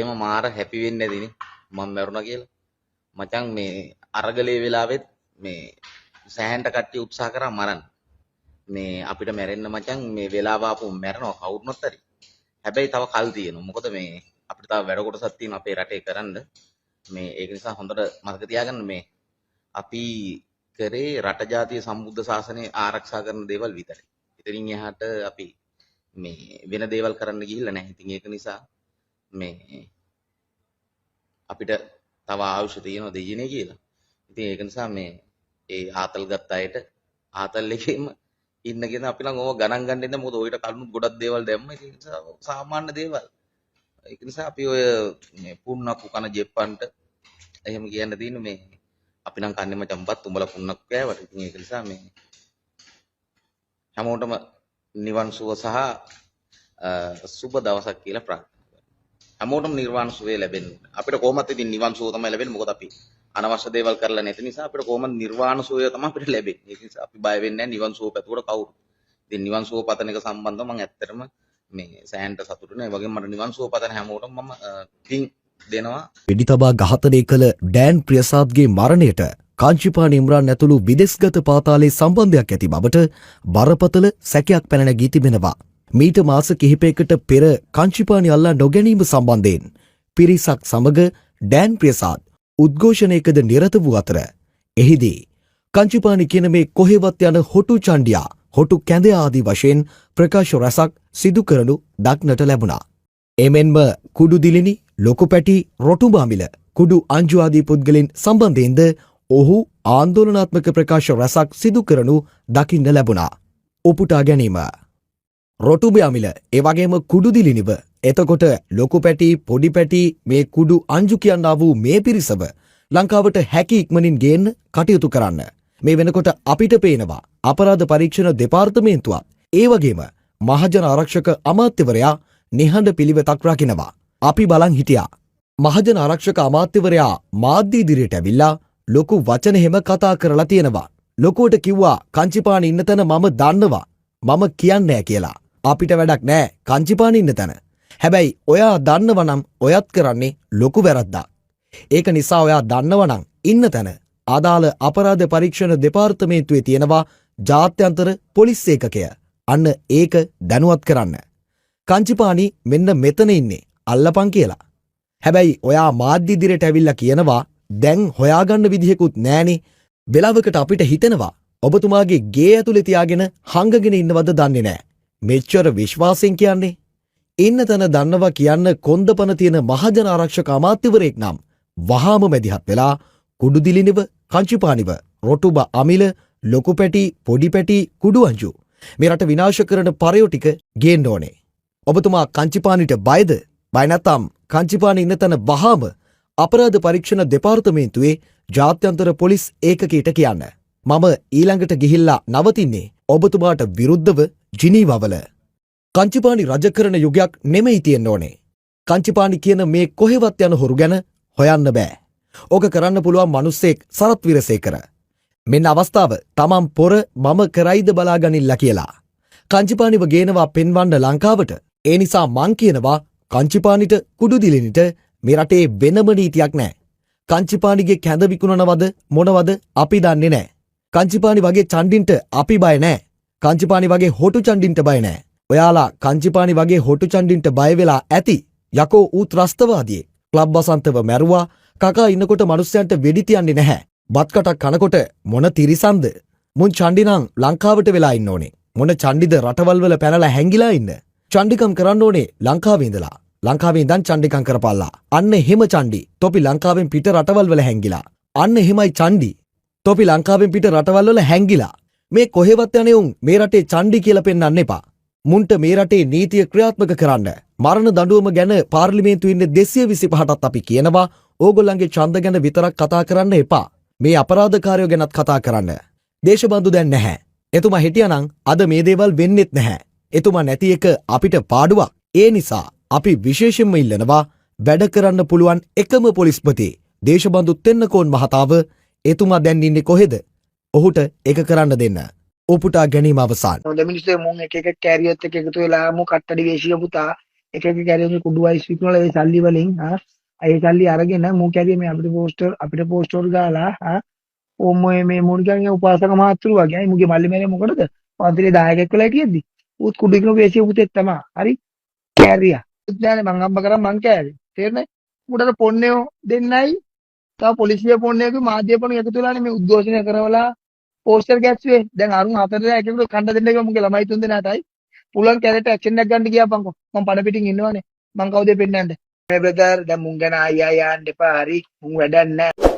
එහෙම මාර හැපි වෙන්නේ නැදිනේ. මම මැරුණා කියලා. මචං මේ අරගලේ වෙලාවෙත් මේ සෑහෙන්ට කට්ටිය උත්සාහ කරා මරන්න. මේ අපිට මැරෙන්න මචං මේ වෙලාව ආපු මැරෙනවා කවුරුනොත් හරි. හැබැයි තව කල් තියෙනවා. මොකද මේ අපිට තව වැඩ කොටසක් තියෙනවා අපේ රටේ කරන්න. මේ ඒක නිසා හොඳට මතක තියාගන්න මේ අපි කරේ රට ජාතිය සම්බුද්ධ ශාසනය ආරක්ෂා කරන දේවල් විතරයි. ඉතින් එහාට අපි මේ වෙන දේවල් කරන්න ගිහිල්ලා නැහැ. ඉතින් ඒක නිසා මේ අපිට තව ආයුෂ තියෙනවා දෙයියනේ කියලා. ඉතින් ඒක නිසා මේ ඒ ආතල් ගත්ත අයට ආතල් එකේම ඉන්න කියන අපි නම් ඕව ගණන් ගන්න ඉන්න මොකද ඔයිට කලින් ගොඩක් දේවල් දැම්ම. ඉතින් ඒ නිසා සාමාන්‍ය දේවල්. ඒක නිසා අපි ඔය මේ පුන්නක්කු කන ජෙප්පන්ට එහෙම කියන්න තියෙන්නේ මේ අපි නම් කන්නේ මචං බත් උඹලා පුන්නක්කු කෑවට. ඉතින් ඒක නිසා මේ හැමෝටම නිවන් සුව සහ සුබ දවසක් කියලා ප්‍රාර්ථනා කරනවා. හැමෝටම නිර්වාණ සුවය ලැබෙන්න. අපිට කොහොමද ඉතින් නිවන් සුව තමයි ලැබෙන්නේ. මොකද අපි අනවශ්‍ය දේවල් කරලා නැති නිසා අපිට කොහොමද නිර්වාණ සුවය තමයි අපිට ලැබෙන්නේ. ඒක නිසා අපි බය වෙන්නේ නැහැ නිවන් සුව පැතුවට කවුරු. ඉතින් නිවන් සුව පතන එක සම්බන්ධව මම ඇත්තටම මේ සෑහෙන්ට සතුටු නෑ. ඒ වගේම මට නිවන් සුව පතන හැමෝටම මම පින් දෙනවා. වෙඩිතබා ඝාතනය කළ ඩෑන් ප්‍රියසාද්ගේ මරණයට කාංචිපාණි ඉම්රාන් ඇතුළු විදෙස්ගත පාතාලයේ සම්බන්ධයක් ඇති බවට බරපතල සැකයක් පැන නැගී තිබෙනවා. මීට මාස කිහිපයකට පෙර කාංචිපාණි අල්ලා නොගැනීම සම්බන්ධයෙන් පිරිසක් සමග ඩෑන් ප්‍රියසාද් උද්ඝෝෂණයකද නිරත වූ අතර එහිදී කාංචිපාණි කියන මේ කොහෙවත් යන හොටු චණ්ඩියා හොටු කැඳයා ආදී වශයෙන් ප්‍රකාශ රැසක් සිදු කරනු දක්නට ලැබුණා. එමෙන්ම කුඩු දිලිනි, ලොකු පැටි, රොටු බාමිල, කුඩු අංජු ආදී පුද්ගලයන් සම්බන්ධයෙන්ද ඔහු ආන්දෝලනාත්මක ප්‍රකාශ රැසක් සිදු කරනු දකින්න ලැබුණා. උපුටා ගැනීම. රොටු බාමිල, ඒ වගේම කුඩු දිලිනිව, එතකොට ලොකු පැටි, පොඩි පැටි, මේ කුඩු අංජු කියනා වූ මේ පිරිසව ලංකාවට හැකි ඉක්මනින් ගේන්න කටයුතු කරන්න. මේ වෙනකොට අපිට පේනවා අපරාධ පරීක්ෂණ දෙපාර්තමේන්තුවත් ඒ වගේම මහජන ආරක්ෂක අමාත්‍යවරයා නිහඬ පිළිවෙතක් රකිනවා. අපි බලන් හිටියා. මහජන ආරක්ෂක අමාත්‍යවරයා මාධ්‍ය ඉදිරියට ඇවිල්ලා ලොකු වචන හැම කතා කරලා තියෙනවා. ලොකුවට කිව්වා කාංචිපාණි ඉන්න තැන මම දන්නවා. මම කියන්නේ කියලා. අපිට වැඩක් නැහැ කාංචිපාණි ඉන්න තැන. හැබැයි ඔයා දන්නව නම් ඔයත් කරන්නේ ලොකු වැරද්දක්. ඒක නිසා ඔයා දන්නව නම් ඉන්න තැන අදාළ අපරාධ පරීක්ෂණ දෙපාර්තමේන්තුවේ තියෙනවා ජාත්‍යන්තර පොලිස් ඒකකය. අන්න ඒක දැනුවත් කරන්න. කාංචිපාණි මෙන්න මෙතන ඉන්නේ අල්ලපන් කියලා. හැබැයි ඔයා මාධ්‍ය ඉදිරියට ඇවිල්ලා කියනවා දැන් හොයාගන්න විදිහකුත් නැහනේ. වෙලාවකට අපිට හිතෙනවා ඔබතුමාගේ ගේ ඇතුලේ තියාගෙන හංගගෙන ඉන්නවද දන්නේ නැහැ. මෙච්චර විශ්වාසයෙන් කියන්නේ. ඉන්න තැන දන්නවා කියන්න කොන්දපන තියෙන මහජන ආරක්ෂක අමාත්‍යවරයෙක් නම් වහාම මැදිහත් වෙලා කුඩු දිලිනිව, කාංචිපාණිව, රොටුබ අමිල, ලොකු පැටි, පොඩි පැටි, කුඩු අංජු මේ රට විනාශ කරන පරයෝ ටික ගේන්න ඕනේ. ඔබතුමා කාංචිපාණිට බයද? බය නැත්නම් කාංචිපාණි ඉන්න තැන වහාම අපරාධ පරීක්ෂණ දෙපාර්තමේන්තුවේ ජාත්‍යන්තර පොලිස් ඒකකයට කියන්න. මම ඊළඟට ගිහිල්ලා නවතින්නේ ඔබතුමාට විරුද්ධව ජිනීවවල. කාංචිපාණි රජ කරන යුගයක් නෙමෙයි තියෙන්න ඕනේ. කාංචිපාණි කියන මේ කොහෙවත් යන හොරු ගැන හොයන්න බෑ. ඕක කරන්න පුළුවන් මිනිස්සෙක් සරත් විරසේකර. මෙන්න අවස්ථාව තමන් පොර මම කරයිද බලාගනින්න කියලා. කාංචිපාණිව ගේනවා පෙන්වන්න ලංකාවට. ඒ නිසා මං කියනවා කාංචිපාණිට, කුඩු දිලිනිට මේ රටේ වෙනම නීතියක් නැහැ. කාංචිපාණිගේ කැඳ විකුණනවද මොනවද අපි දන්නේ නැහැ. කාංචිපාණි වගේ චණ්ඩින්ට අපි බය නැහැ. කාංචිපාණි වගේ හොටු චණ්ඩින්ට බය නැහැ. ඔයාලා කාංචිපාණි වගේ හොටු චණ්ඩින්ට බය වෙලා ඇති. යකෝ ඌ ත්‍රස්තවාදියෙක්. ක්ලබ් වසන්තව මැරුවා. කකා ඉන්නකොට මිනිස්සුන්ට වෙඩි තියන්නේ නැහැ. බත් කටක් කනකොට මොන තිරිසන්ද? මුන් චණ්ඩි නම් ලංකාවට වෙලා ඉන්න ඕනේ. මොන චණ්ඩිද රටවල් වල පැනලා හැංගිලා ඉන්න. චණ්ඩිකම් කරන්න ඕනේ ලංකාවේ ඉඳලා. ලංකාවේ ඉඳන් චණ්ඩිකම් කරපල්ලා. අන්න එහෙම චණ්ඩි. තොපි ලංකාවෙන් පිට රටවල් වල හැංගිලා. අන්න එහෙමයි චණ්ඩි. තොපි ලංකාවෙන් පිට රටවල් වල හැංගිලා. මේ කොහෙවත් යන්නේ උන් මේ රටේ චණ්ඩි කියලා පෙන්වන්න එපා. මුන්ට මේ රටේ නීතිය ක්‍රියාත්මක කරන්න. මරණ දඬුවම ගැන පාර්ලිමේන්තුවේ ඉන්නේ 225ටත් අපි කියනවා ඕගොල්ලන්ගේ ඡන්ද ගැන විතරක් කතා කරන්න එපා. මේ අපරාධකාරයෝ ගැනත් කතා කරන්න. දේශබන්දු දැන් නැහැ. එතුමා හිටියානම් අද මේ දේවල් වෙන්නෙත් නැහැ. එතුමා නැති එක අපිට පාඩුවක්. ඒ නිසා අපි විශේෂයෙන්ම ඉල්ලනවා වැඩ කරන්න පුළුවන් එකම පොලිස්පති දේශබන්දු තෙන්නකෝන් මහතාව. එතුමා දැන් ඉන්නේ කොහෙද? ඔහුට ඒක කරන්න දෙන්න. උපුටා ගැනීම අවසන්. හොඳ මිනිස්සු මුන් එක එක කැරියර් එක එකතු වෙලා මු කට්ටඩි වේශිය පුතා එක එක කැරියෝගේ කුඩු වයිස් විකුණලා ඒ සල්ලි වලින් ඒ සල්ලි අරගෙන මූ කැරිය මේ අපිට පෝස්ටර් ගාලා ඕම් මේ මොනිකන්ගේ උපාසක මහත්තුරු වගේ මුගේ මල්ලි මැරේ මොකටද පන්තිලේ දායකයෙක් වෙලා හිටියද්දි ඌත් කුඩු විකුණපු වේසිය පුතෙක් තමයි හරි කැරියා දැන් මං අම්බ කරා මං කෑවේ තේරෙන්නේ උඩට පොන්නේෝ දෙන්නයි තව පොලිසිය පොන්නේකේ මාධ්‍ය පොන්න එකතු වෙලානේ මේ උද්ඝෝෂණය කරවලා පෝස්ටර් ගැස්සුවේ දැන් අරුන් හතරේ එකෙකුට කණ්ඩ දෙන්න කිව්වා මුගේ ළමයි තුන් දෙනාටයි පුළුවන් කැරේට ඇක්ෂන් එකක් ගන්න ගියාපන්කෝ මං පණ පිටින් ඉන්නවනේ මං කවුද පෙන්නන්නේ මේ බ්‍රදර් දැන් මුං ගැන ආයි යන්න එපා හරි මුං වැඩක් නැහැ